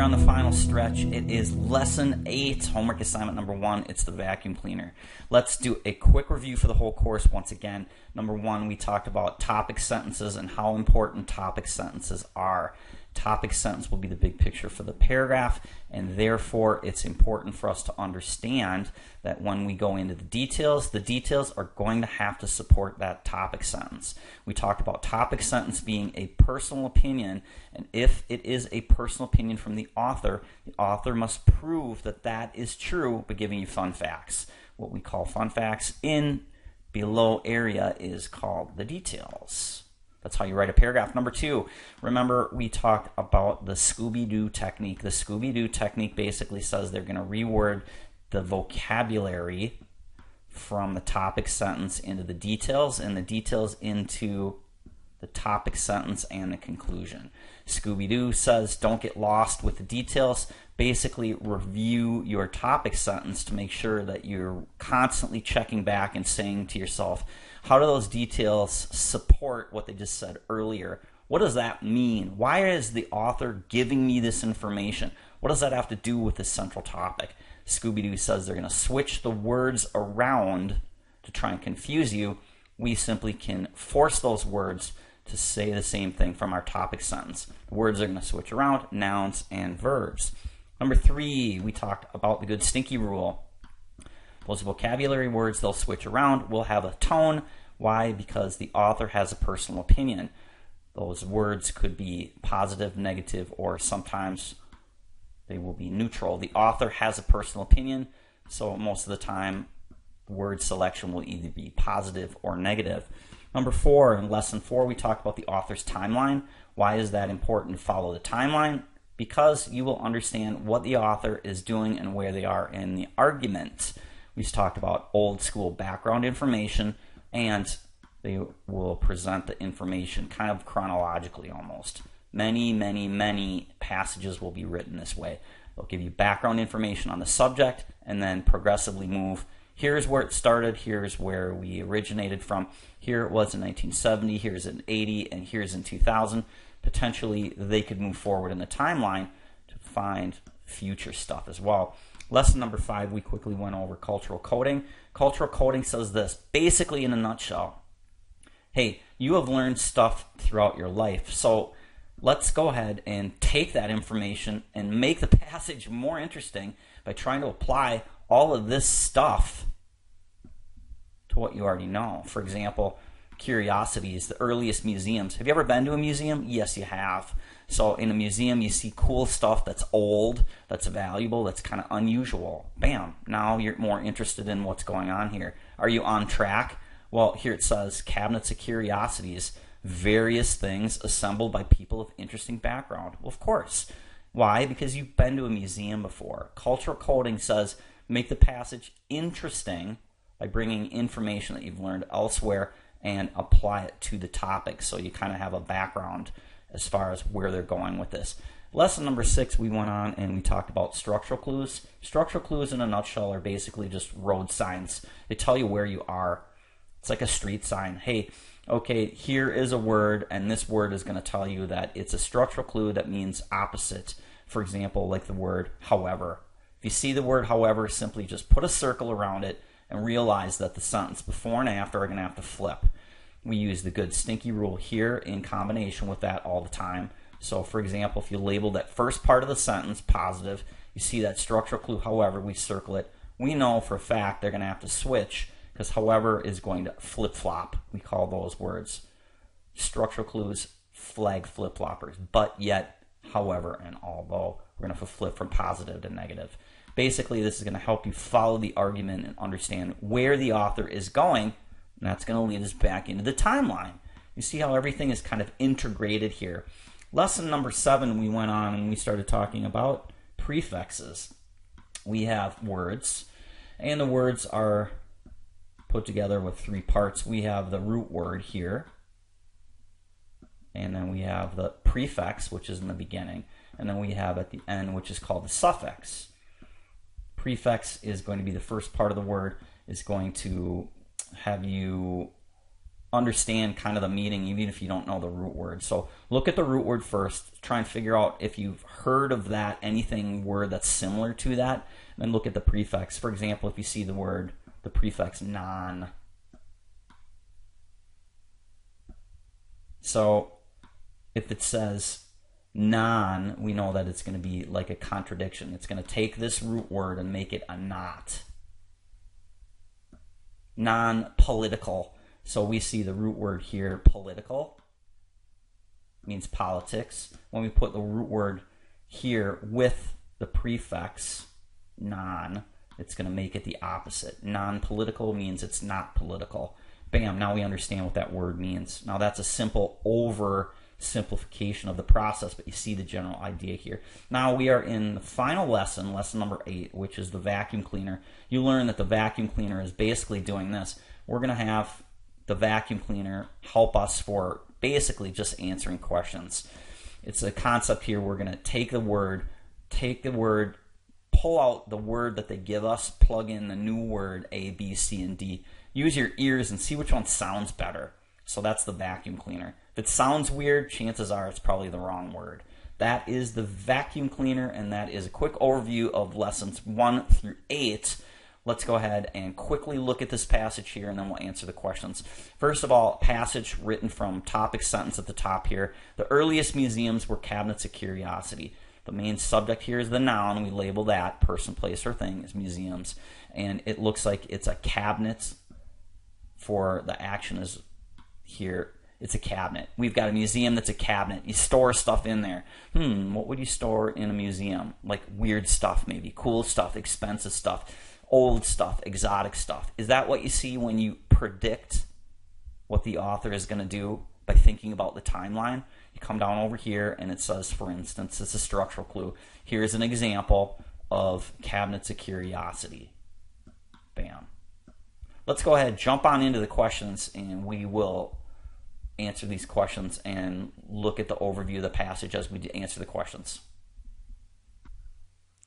on the final stretch. It is lesson 8, homework assignment number 1. It's the vacuum cleaner. Let's do a quick review for the whole course once again. Number 1, we talked about topic sentences and how important topic sentences are. Topic sentence will be the big picture for the paragraph, and therefore it's important for us to understand that when we go into the details are going to have to support that topic sentence. We talked about topic sentence being a personal opinion, and if it is a personal opinion from the author must prove that that is true by giving you fun facts. What we call fun facts in below area is called the details. That's how you write a paragraph. Number 2, remember we talked about the Scooby-Doo technique. The Scooby-Doo technique basically says they're going to reword the vocabulary from the topic sentence into the details, and the details into the topic sentence and the conclusion. Scooby-Doo says don't get lost with the details. Basically review your topic sentence to make sure that you're constantly checking back and saying to yourself, how do those details support what they just said earlier? What does that mean? Why is the author giving me this information? What does that have to do with this central topic? Scooby-Doo says they're going to switch the words around to try and confuse you. We simply can force those words to say the same thing from our topic sentence. The words are going to switch around, nouns and verbs. Number 3, we talked about the good Stinky rule. Those vocabulary words, they'll switch around, will have a tone. Why? Because the author has a personal opinion. Those words could be positive, negative, or sometimes they will be neutral. The author has a personal opinion, so most of the time word selection will either be positive or negative. Number 4, in lesson 4, we talked about the author's timeline. Why is that important to follow the timeline? Because you will understand what the author is doing and where they are in the argument. We talked about old school background information, and they will present the information kind of chronologically almost. Many passages will be written this way. They'll give you background information on the subject and then progressively move. Here's where it started, here's where we originated from, here it was in 1970, here's in 80, and here's in 2000. Potentially they could move forward in the timeline to find future stuff as well. Lesson number 5, we quickly went over cultural coding. Cultural coding says this, basically in a nutshell. Hey, you have learned stuff throughout your life, so let's go ahead and take that information and make the passage more interesting by trying to apply all of this stuff to what you already know. For example, curiosities, the earliest museums. Have you ever been to a museum? Yes, you have. So in a museum, you see cool stuff that's old, that's valuable, that's kind of unusual. Bam, now you're more interested in what's going on here. Are you on track? Well, here it says cabinets of curiosities, various things assembled by people of interesting background. Well, of course. Why? Because you've been to a museum before. Cultural coding says make the passage interesting by bringing information that you've learned elsewhere and apply it to the topic, so you kind of have a background as far as where they're going with this. Lesson number 6, we went on and we talked about structural clues. Structural clues in a nutshell are basically just road signs. They tell you where you are. It's like a street sign. Hey, okay, here is a word, and this word is going to tell you that it's a structural clue that means opposite. For example, like the word however. If you see the word however, simply just put a circle around it and realize that the sentence before and after are going to have to flip. We use the good Stinky rule here in combination with that all the time. So for example, if you label that first part of the sentence positive, you see that structural clue, however, we circle it. We know for a fact they're going to have to switch because however is going to flip-flop. We call those words structural clues, flag flip-floppers, but yet, however, and although. We're going to flip from positive to negative. Basically, this is going to help you follow the argument and understand where the author is going, and that's going to lead us back into the timeline. You see how everything is kind of integrated here. Lesson number 7, we went on and we started talking about prefixes. We have words, and the words are put together with 3 parts. We have the root word here, and then we have the prefix, which is in the beginning, and then we have at the end, which is called the suffix. Prefix is going to be the first part of the word, is going to have you understand kind of the meaning even if you don't know the root word. So look at the root word first, try and figure out if you've heard of that, anything word that's similar to that, and then look at the prefix. For example, if you see the prefix non. So if it says non, we know that it's going to be like a contradiction. It's going to take this root word and make it a not. Non-political. So we see the root word here, political, means politics. When we put the root word here with the prefix non, it's going to make it the opposite. Non-political means it's not political. Bam, now we understand what that word means. Now that's a simple oversimplification of the process, but you see the general idea here. Now we are in the final lesson, lesson number 8, which is the vacuum cleaner. You learn that the vacuum cleaner is basically doing this. We're going to have the vacuum cleaner help us for basically just answering questions. It's a concept here. We're going to take the word, pull out the word that they give us, plug in the new word A, B, C, and D. Use your ears and see which one sounds better. So that's the vacuum cleaner. If it sounds weird, chances are it's probably the wrong word. That is the vacuum cleaner, and that is a quick overview of lessons 1 through 8. Let's go ahead and quickly look at this passage here, and then we'll answer the questions. First of all, passage written from topic sentence at the top here. The earliest museums were cabinets of curiosity. The main subject here is the noun. We label that person, place, or thing as museums. And it looks like it's a cabinet for the action is here. It's a cabinet. We've got a museum that's a cabinet. You store stuff in there. What would you store in a museum? Like weird stuff maybe, cool stuff, expensive stuff, old stuff, exotic stuff. Is that what you see when you predict what the author is going to do by thinking about the timeline? You come down over here and it says, for instance, it's a structural clue. Here's an example of cabinets of curiosity. Bam. Let's go ahead, jump on into the questions, and we will answer these questions and look at the overview of the passage as we answer the questions.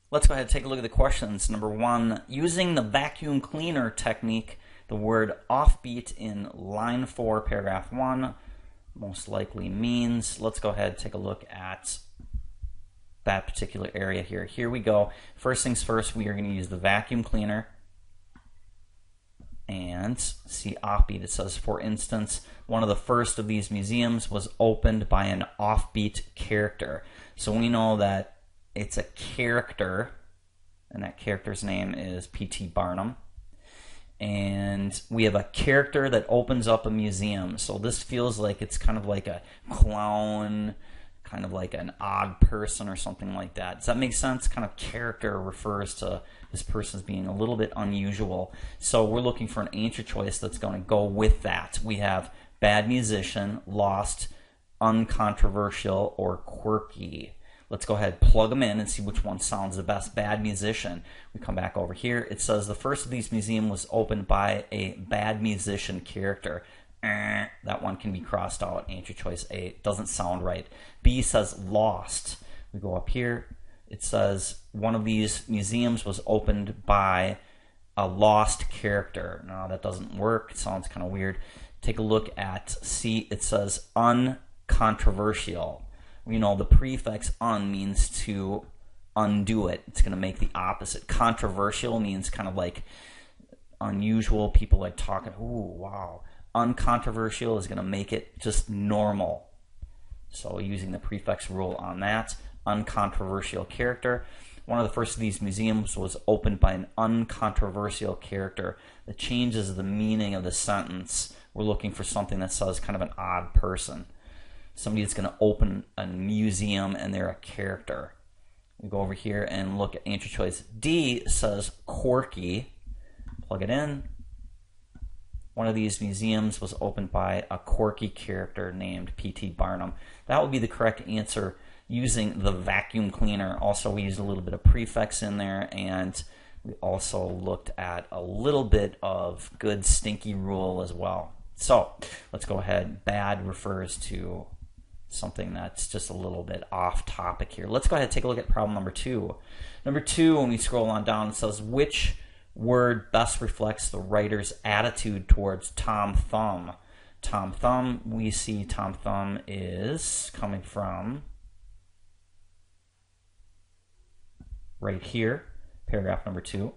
Let's go ahead and take a look at the questions. Number 1, using the vacuum cleaner technique, the word offbeat in line 4, paragraph 1 most likely means. Let's go ahead and take a look at that particular area here. Here we go. First things first, we are going to use the vacuum cleaner. And see offbeat, it says, for instance, one of the first of these museums was opened by an offbeat character. So we know that it's a character, and that character's name is P.T. Barnum. And we have a character that opens up a museum. So this feels like it's kind of like a clown, kind of like an odd person or something like that. Does that make sense? Kind of character refers to this person as being a little bit unusual. So we're looking for an answer choice that's going to go with that. We have bad musician, lost, uncontroversial, or quirky. Let's go ahead, plug them in and see which one sounds the best. Bad musician. We come back over here. It says the first of these museums was opened by a bad musician character. That one can be crossed out. Answer choice A. Doesn't sound right. B says lost. We go up here. It says one of these museums was opened by a lost character. No, that doesn't work. It sounds kind of weird. Take a look at C. It says uncontroversial. You know, the prefix un means to undo it. It's going to make the opposite. Controversial means kind of like unusual. People like talking, ooh, wow. Uncontroversial is going to make it just normal. So using the prefix rule on that. Uncontroversial character. One of the first of these museums was opened by an uncontroversial character. That changes the meaning of the sentence. We're looking for something that says kind of an odd person. Somebody that's going to open a museum and they're a character. We go over here and look at answer choice. D says quirky. Plug it in. One of these museums was opened by a quirky character named P.T. Barnum. That would be the correct answer using the vacuum cleaner. Also, we used a little bit of prefix in there, and we also looked at a little bit of good Stinky rule as well. So let's go ahead. Bad refers to something that's just a little bit off topic here. Let's go ahead and take a look at problem number 2. Number 2, when we scroll on down, it says, which word best reflects the writer's attitude towards Tom Thumb? Tom Thumb, we see Tom Thumb is coming from right here, paragraph number 2.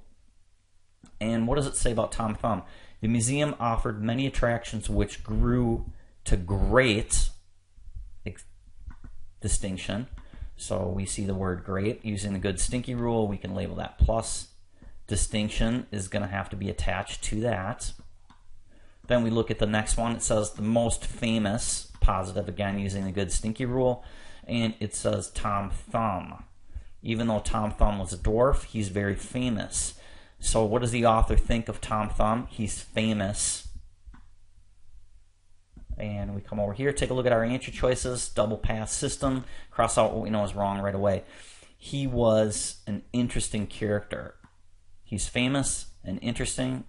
And what does it say about Tom Thumb? The museum offered many attractions which grew to great distinction. So we see the word great. Using the good Stinky rule, we can label that plus. Distinction is going to have to be attached to that. Then we look at the next one. It says the most famous, positive again using the good Stinky rule. And it says Tom Thumb. Even though Tom Thumb was a dwarf, he's very famous. So what does the author think of Tom Thumb? He's famous. And we come over here, take a look at our answer choices, double pass system, cross out what we know is wrong right away. He was an interesting character. He's famous and interesting,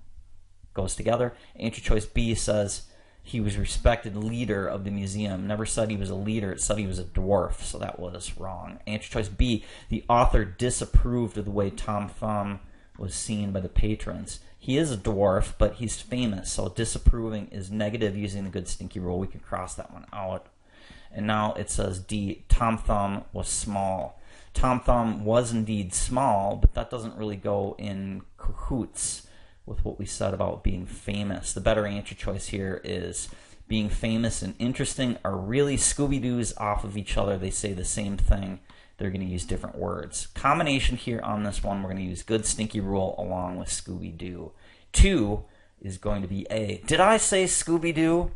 goes together. Answer choice B says he was a respected leader of the museum. Never said he was a leader, it said he was a dwarf, so that was wrong. Answer choice B, the author disapproved of the way Tom Thumb was seen by the patrons. He is a dwarf, but he's famous, so disapproving is negative using the good Stinky rule. We can cross that one out. And now it says D, Tom Thumb was small. Tom Thumb was indeed small, but that doesn't really go in cahoots with what we said about being famous. The better answer choice here is being famous and interesting are really Scooby-Doo's off of each other. They say the same thing. They're going to use different words. Combination here on this one, we're going to use good Stinky rule along with Scooby-Doo. 2 is going to be A. Did I say Scooby-Doo?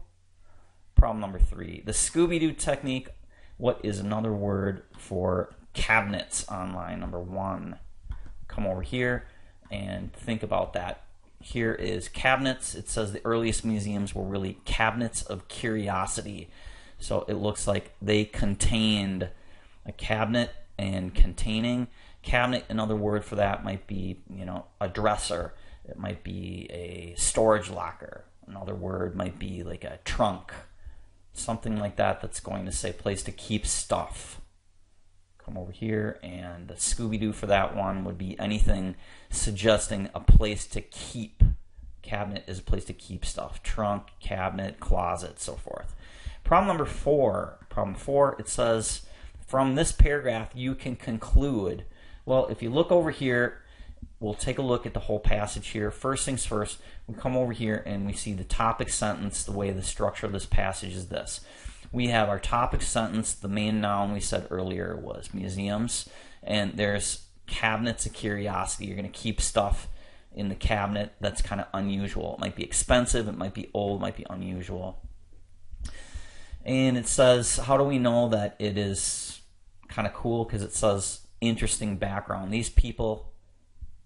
Problem number 3. The Scooby-Doo technique, what is another word for cabinets on line number 1? Come over here and think about that. Here is cabinets. It says the earliest museums were really cabinets of curiosity. So it looks like they contained a cabinet, and containing. Cabinet, another word for that might be, a dresser. It might be a storage locker. Another word might be like a trunk. Something like that that's going to say place to keep stuff. Come over here, and the Scooby-Doo for that one would be anything suggesting a place to keep. Cabinet is a place to keep stuff. Trunk, cabinet, closet, so forth. Problem number 4. Problem 4, it says, from this paragraph, you can conclude. Well, if you look over here, we'll take a look at the whole passage here. First things first, we come over here and we see the topic sentence. The way the structure of this passage is this. We have our topic sentence. The main noun we said earlier was museums. And there's cabinets of curiosity. You're going to keep stuff in the cabinet that's kind of unusual. It might be expensive. It might be old. It might be unusual. And it says, how do we know that it is kind of cool? Because it says interesting background. These people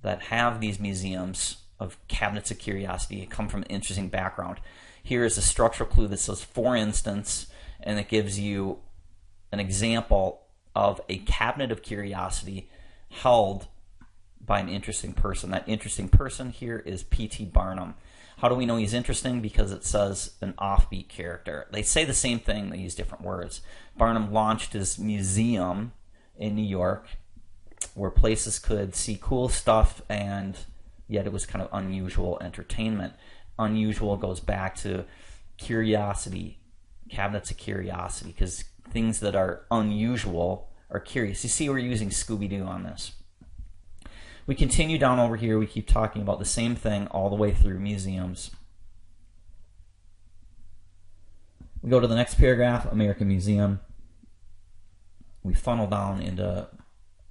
that have these museums of cabinets of curiosity come from an interesting background. Here is a structural clue that says, for instance, and it gives you an example of a cabinet of curiosity held by an interesting person. That interesting person here is P.T. Barnum. How do we know he's interesting? Because it says an offbeat character. They say the same thing, they use different words. Barnum launched his museum in New York where places could see cool stuff, and yet it was kind of unusual entertainment. Unusual goes back to curiosity, cabinets of curiosity, because things that are unusual are curious. You see, we're using Scooby-Doo on this. We continue down over here. We keep talking about the same thing all the way through museums. We go to the next paragraph, American Museum. We funnel down into,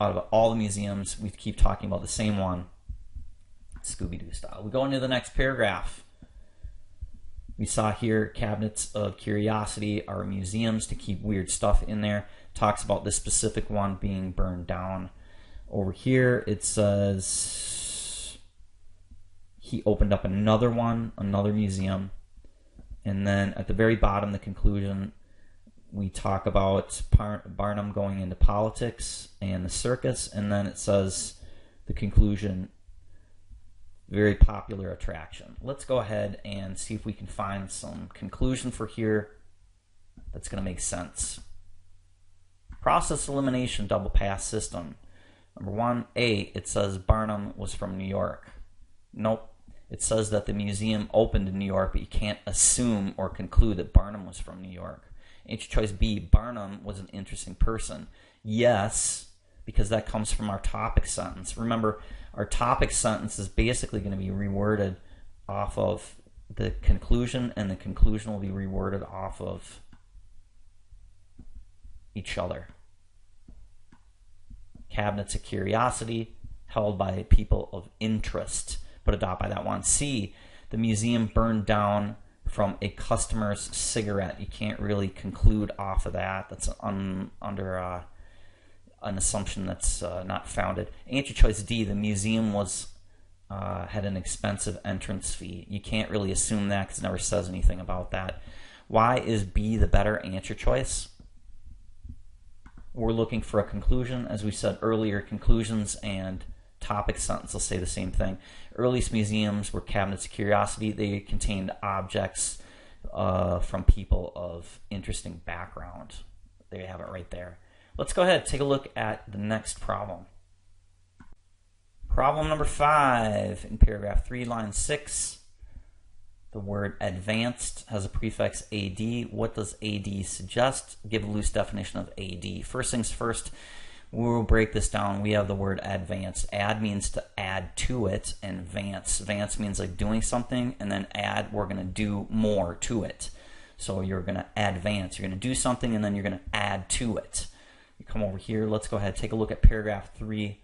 out of all the museums, we keep talking about the same one, Scooby-Doo style. We go into the next paragraph. We saw here cabinets of curiosity are museums to keep weird stuff in there. Talks about this specific one being burned down. Over here it says he opened up another one, another museum. And then at the very bottom, the conclusion, we talk about Barnum going into politics and the circus. And then it says the conclusion, very popular attraction. Let's go ahead and see if we can find some conclusion for here that's going to make sense. Process elimination double pass system. Number 1, A, it says Barnum was from New York. Nope. It says that the museum opened in New York, but you can't assume or conclude that Barnum was from New York. Answer choice B, Barnum was an interesting person. Yes, because that comes from our topic sentence. Remember, our topic sentence is basically going to be reworded off of the conclusion, and the conclusion will be reworded off of each other. Cabinets of curiosity held by people of interest. Put a dot by that one. C, the museum burned down from a customer's cigarette. You can't really conclude off of that. That's under an assumption that's not founded. Answer choice D, the museum had an expensive entrance fee. You can't really assume that because it never says anything about that. Why is B the better answer choice? We're looking for a conclusion. As we said earlier, conclusions and topic sentence will say the same thing. Earliest museums were cabinets of curiosity. They contained objects from people of interesting background. There you have it right there. Let's go ahead and take a look at the next problem. Problem number 5 in paragraph 3, line 6. The word advanced has a prefix AD. What does AD suggest? Give a loose definition of AD. First things first, we'll break this down. We have the word advanced. Add means to add to it, and vance. Vance means like doing something, and then add, we're going to do more to it. So you're going to advance. You're going to do something, and then you're going to add to it. You come over here. Let's go ahead and take a look at paragraph 3,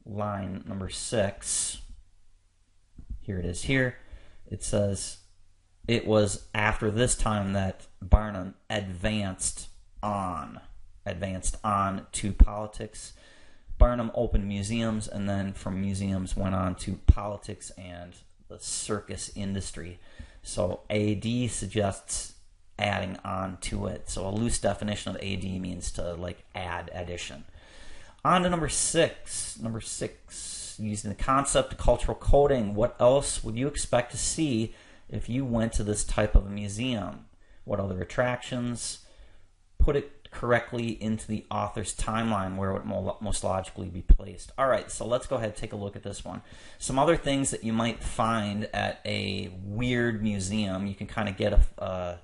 line number 6. Here it is here. It says, it was after this time that Barnum advanced on to politics. Barnum opened museums, and then from museums went on to politics and the circus industry. So AD suggests adding on to it. So a loose definition of AD means to like add, addition. On to number 6. Number 6, using the concept of cultural coding. What else would you expect to see if you went to this type of a museum? What other attractions? Put it correctly into the author's timeline where it would most logically be placed. All right, so let's go ahead and take a look at this one. Some other things that you might find at a weird museum. You can kind of get a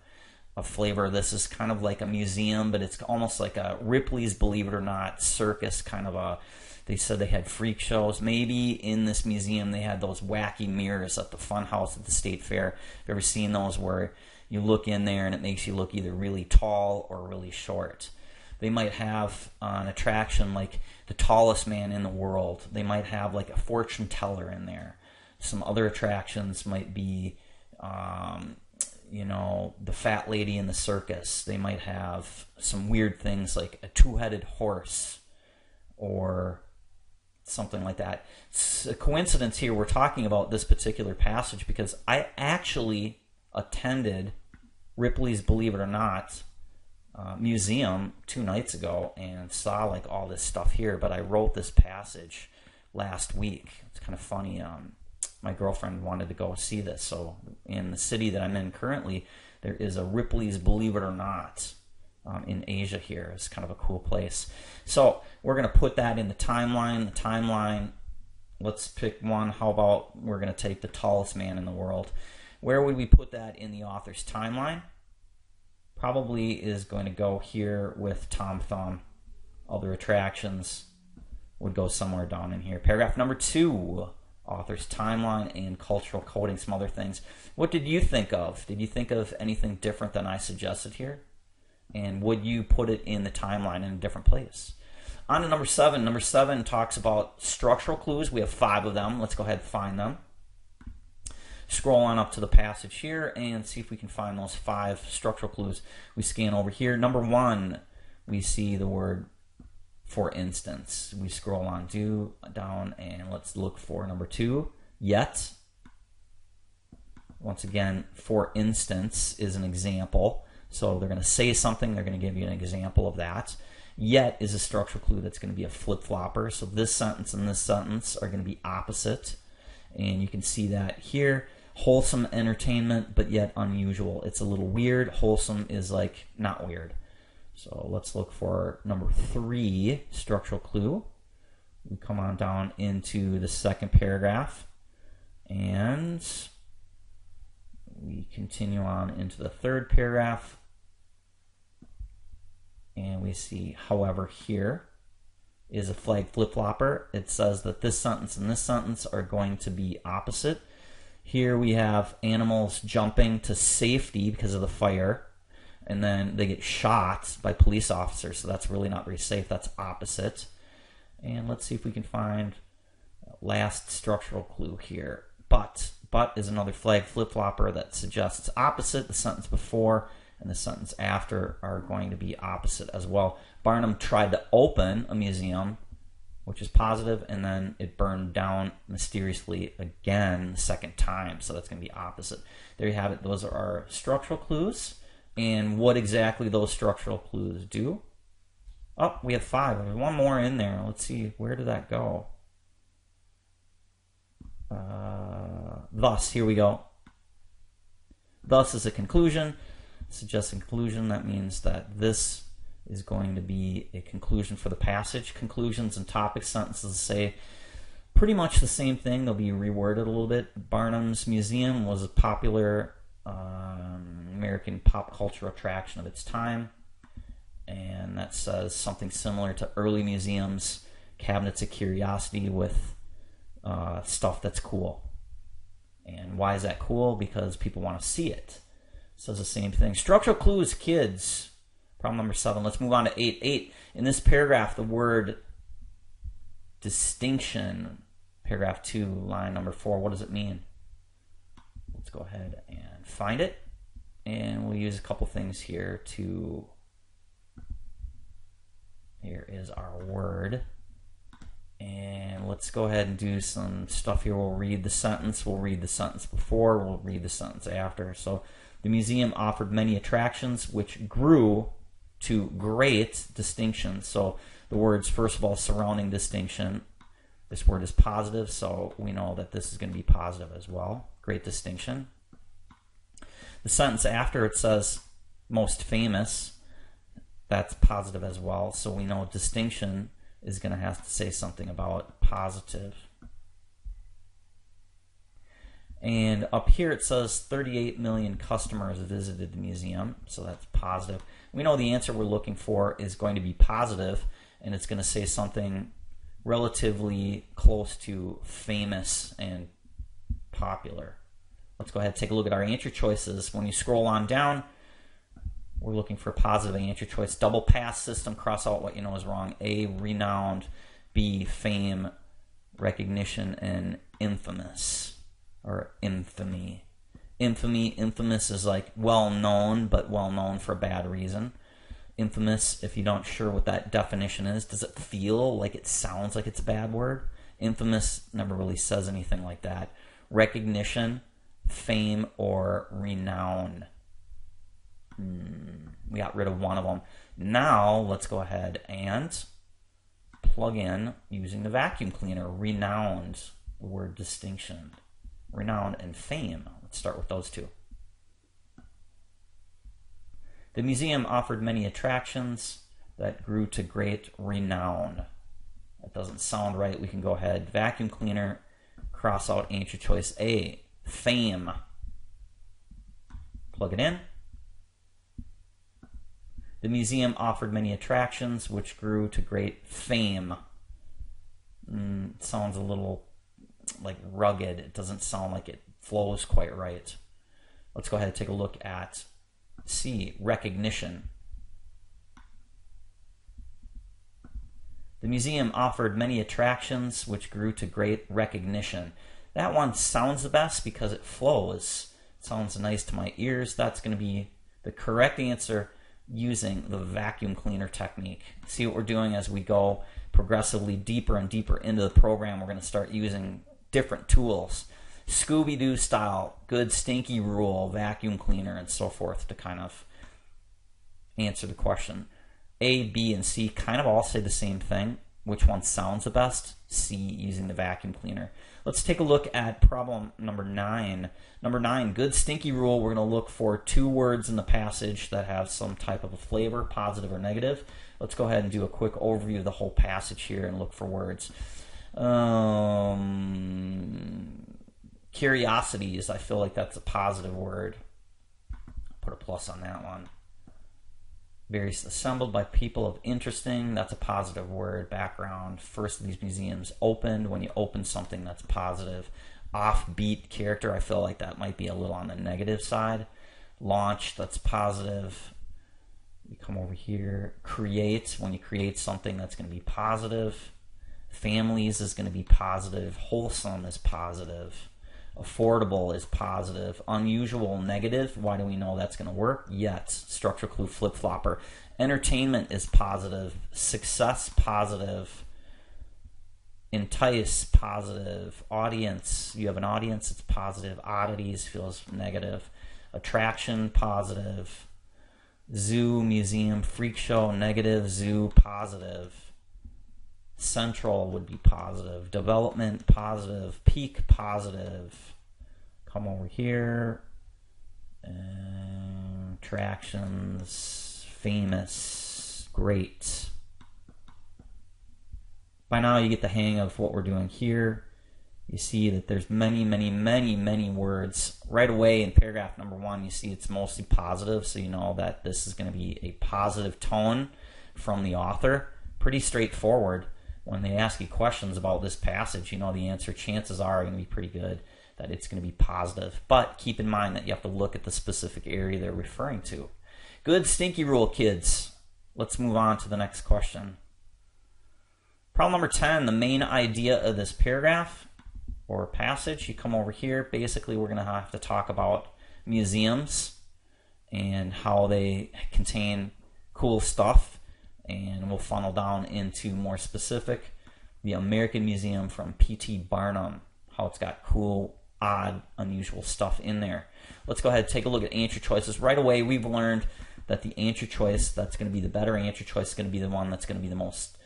flavor. This is kind of like a museum, but it's almost like a Ripley's Believe It or Not circus kind of a. They said they had freak shows. Maybe in this museum they had those wacky mirrors at the fun house at the state fair. Have you ever seen those where you look in there and it makes you look either really tall or really short? They might have an attraction like the tallest man in the world. They might have like a fortune teller in there. Some other attractions might be the fat lady in the circus. They might have some weird things like a two-headed horse or something like that. It's a coincidence here we're talking about this particular passage because I actually attended Ripley's Believe It or Not museum 2 nights ago and saw like all this stuff here, but I wrote this passage last week. It's kind of funny. My girlfriend wanted to go see this, so in the city that I'm in currently, there is a Ripley's Believe It or Not in Asia here. It's kind of a cool place. So we're going to put that in the timeline. The timeline, let's pick one. How about we're going to take the tallest man in the world. Where would we put that in the author's timeline? Probably is going to go here with Tom Thumb. Other attractions would go somewhere down in here. Paragraph number 2. Author's timeline and cultural coding, some other things. What did you think of? Did you think of anything different than I suggested here? And would you put it in the timeline in a different place? On to number 7. Number 7 talks about structural clues. We have 5 of them. Let's go ahead and find them. Scroll on up to the passage here and see if we can find those 5 structural clues. We scan over here. Number 1, we see the word for instance. We scroll on down and let's look for number 2, yet. Once again, for instance is an example. So they're going to say something, they're going to give you an example of that. Yet is a structural clue that's going to be a flip-flopper. So this sentence and this sentence are going to be opposite. And you can see that here. Wholesome entertainment, but yet unusual. It's a little weird. Wholesome is like not weird. So let's look for number 3, structural clue. We come on down into the second paragraph. And we continue on into the third paragraph, and we see, however, here is a flag flip-flopper. It says that this sentence and this sentence are going to be opposite. Here we have animals jumping to safety because of the fire, and then they get shot by police officers, so that's really not very safe. That's opposite. And let's see if we can find last structural clue here. But is another flag flip-flopper that suggests opposite. The sentence before and the sentence after are going to be opposite as well. Barnum tried to open a museum, which is positive, and then it burned down mysteriously again the second time, so that's going to be opposite. There you have it. Those are our structural clues, and what exactly those structural clues do. Oh, we have 5. There's one more in there. Let's see, where did that go? Thus, here we go. Thus is a conclusion. Suggests a conclusion. That means that this is going to be a conclusion for the passage. Conclusions and topic sentences say pretty much the same thing. They'll be reworded a little bit. Barnum's Museum was a popular American pop culture attraction of its time. And that says something similar to early museums, cabinets of curiosity with stuff that's cool. And why is that cool? Because people want to see it. Says the same thing. Structural clues, kids. Problem number 7. Let's move on to 8. In this paragraph, the word distinction, paragraph 2, line number 4, what does it mean? Let's go ahead and find it. And we'll use a couple things here to... Here is our word. And let's go ahead and do some stuff here. We'll read the sentence. We'll read the sentence before. We'll read the sentence after. So the museum offered many attractions which grew to great distinction. So the words, first of all, surrounding distinction. This word is positive, so we know that this is going to be positive as well. Great distinction. The sentence after it says most famous. That's positive as well. So we know distinction is going to have to say something about positive. And up here it says 38 million customers visited the museum. So that's positive. We know the answer we're looking for is going to be positive, and it's going to say something relatively close to famous and popular. Let's go ahead and take a look at our answer choices. When you scroll on down, we're looking for a positive answer choice. Double pass system, cross out what you know is wrong. A, renowned. B, fame, recognition, and infamous, or infamy. Infamous is like well-known, but well-known for a bad reason. Infamous, if you don't sure what that definition is, does it feel like it sounds like it's a bad word? Infamous never really says anything like that. Recognition, fame, or renown. We got rid of one of them. Now let's go ahead and plug in using the vacuum cleaner. Renowned, the word distinction. Renown and fame. Let's start with those two. The museum offered many attractions that grew to great renown. That doesn't sound right. We can go ahead. Vacuum cleaner, cross out answer choice A. Fame. Plug it in. The museum offered many attractions which grew to great fame. It sounds a little like rugged. It doesn't sound like it flows quite right. Let's go ahead and take a look at C, recognition. The museum offered many attractions which grew to great recognition. That one sounds the best because it flows. It sounds nice to my ears. That's going to be the correct answer using the vacuum cleaner technique. See what we're doing as we go progressively deeper and deeper into the program. We're going to start using different tools. Scooby-Doo style, good stinky rule, vacuum cleaner, and so forth to kind of answer the question. A, B, and C kind of all say the same thing. Which one sounds the best? C, using the vacuum cleaner. Let's take a look at problem number 9. Number 9, good stinky rule. We're going to look for 2 words in the passage that have some type of a flavor, positive or negative. Let's go ahead and do a quick overview of the whole passage here and look for words. Curiosities, I feel like that's a positive word. Put a plus on that one. Various assembled by people of interesting, that's a positive word. Background, first of these museums opened. When you open something, that's positive. Offbeat character, I feel like that might be a little on the negative side. Launch, that's positive. You come over here. Create, when you create something, that's going to be positive. Families is going to be positive. Wholesome is positive. Affordable is positive. Unusual, negative. Why do we know that's going to work? Yet. Structure clue, flip-flopper. Entertainment is positive. Success, positive. Entice, positive. Audience, you have an audience, it's positive. Oddities feels negative. Attraction, positive. Zoo, museum, freak show, negative. Zoo, positive. Central would be positive. Development, positive. Peak, positive. Come over here. Attractions, famous, great. By now you get the hang of what we're doing here. You see that there's many words. Right away in paragraph number 1, you see it's mostly positive, so you know that this is going to be a positive tone from the author. Pretty straightforward. When they ask you questions about this passage, you know the answer, chances are going to be pretty good, that it's going to be positive. But keep in mind that you have to look at the specific area they're referring to. Good stinky rule, kids. Let's move on to the next question. Problem number 10, the main idea of this paragraph or passage. You come over here. Basically, we're going to have to talk about museums and how they contain cool stuff. And we'll funnel down into more specific, the American Museum from P.T. Barnum, how it's got cool, odd, unusual stuff in there. Let's go ahead and take a look at answer choices. Right away, we've learned that the answer choice that's going to be the better answer choice is going to be the one that's going to be the most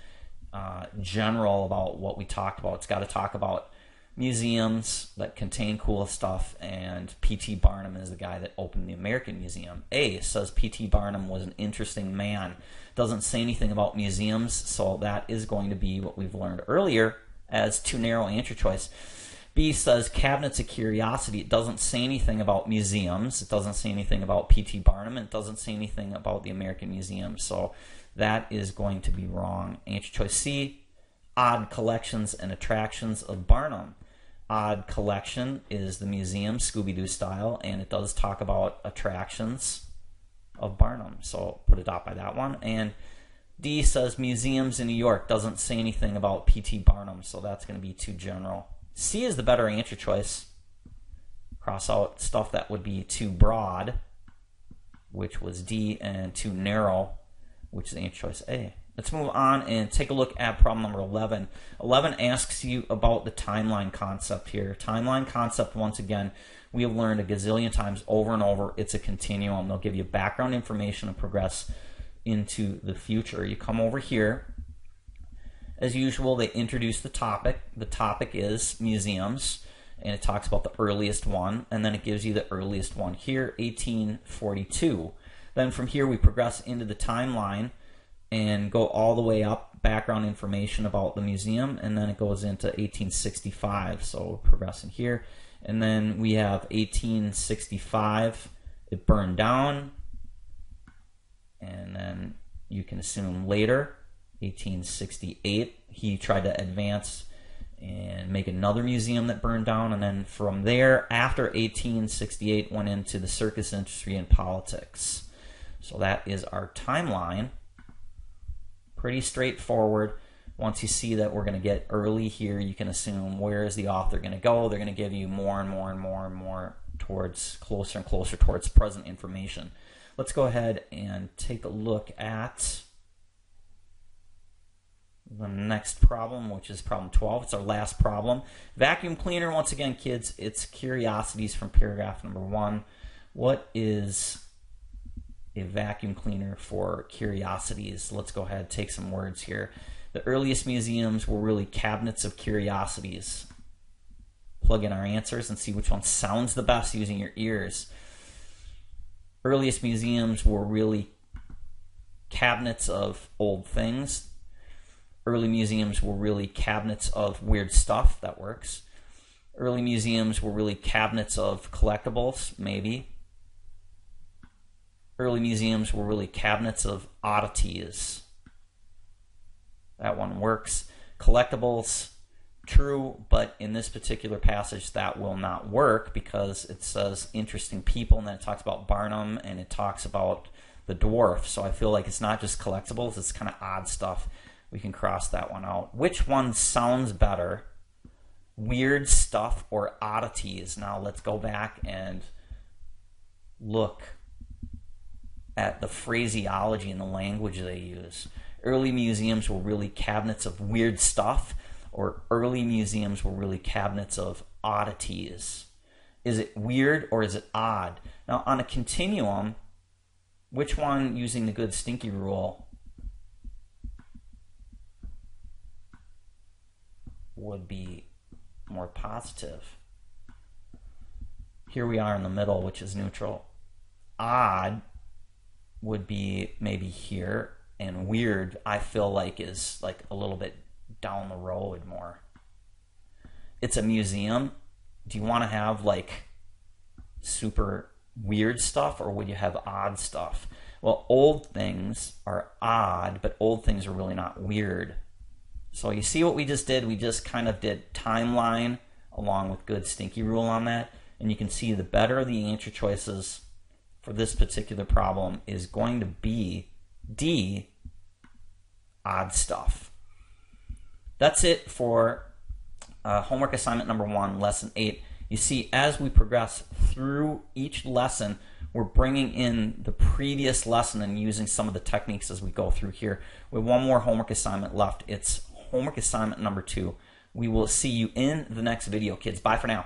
general about what we talked about. It's got to talk about museums that contain cool stuff, and P.T. Barnum is the guy that opened the American Museum. A says P.T. Barnum was an interesting man. Doesn't say anything about museums, so that is going to be what we've learned earlier as too narrow answer choice. B says cabinets of curiosity. It doesn't say anything about museums. It doesn't say anything about P.T. Barnum. It doesn't say anything about the American Museum, so that is going to be wrong. Answer choice C, odd collections and attractions of Barnum. Odd collection is the museum, Scooby-Doo style, and it does talk about attractions of Barnum. So put a dot by that one. And D says museums in New York. Doesn't say anything about P.T. Barnum, so that's going to be too general. C is the better answer choice. Cross out stuff that would be too broad, which was D, and too narrow, which is answer choice A. Let's move on and take a look at problem number 11. 11 asks you about the timeline concept here. Timeline concept, once again, we have learned a gazillion times over and over. It's a continuum. They'll give you background information and progress into the future. You come over here. As usual, they introduce the topic. The topic is museums, and it talks about the earliest one, and then it gives you the earliest one here, 1842. Then from here, we progress into the timeline and go all the way up, background information about the museum, and then it goes into 1865. So we're progressing here. And then we have 1865, it burned down, and then you can assume later, 1868, he tried to advance and make another museum that burned down, and then from there, after 1868, went into the circus industry and politics. So that is our timeline. Pretty straightforward. Once you see that we're going to get early here, you can assume where is the author going to go. They're going to give you more and more towards closer and closer towards present information. Let's go ahead and take a look at the next problem, which is problem 12. It's our last problem. Vacuum cleaner, once again, kids, it's curiosities from paragraph number 1. What is a vacuum cleaner for curiosities? Let's go ahead and take some words here. The earliest museums were really cabinets of curiosities. Plug in our answers and see which one sounds the best using your ears. Earliest museums were really cabinets of old things. Early museums were really cabinets of weird stuff. That works. Early museums were really cabinets of collectibles, maybe. Early museums were really cabinets of oddities. That one works. Collectibles, true, but in this particular passage that will not work because it says interesting people, and then it talks about Barnum, and it talks about the dwarf. So I feel like it's not just collectibles, it's kind of odd stuff. We can cross that one out. Which one sounds better? Weird stuff or oddities? Now let's go back and look at the phraseology and the language they use. Early museums were really cabinets of weird stuff, or early museums were really cabinets of oddities. Is it weird or is it odd? Now on a continuum, which one, using the good Stinky rule, would be more positive? Here we are in the middle, which is neutral. Odd would be maybe here, and weird I feel like is like a little bit down the road more. It's a museum. Do you want to have like super weird stuff, or would you have odd stuff? Well, old things are odd, but old things are really not weird. So you see what we just did? We just kind of did timeline along with good Stinky rule on that, and you can see the better the answer choices for this particular problem is going to be D, odd stuff. That's it for homework assignment number 1, lesson 8. You see, as we progress through each lesson, we're bringing in the previous lesson and using some of the techniques as we go through here. We have one more homework assignment left. It's homework assignment number 2. We will see you in the next video, kids. Bye for now.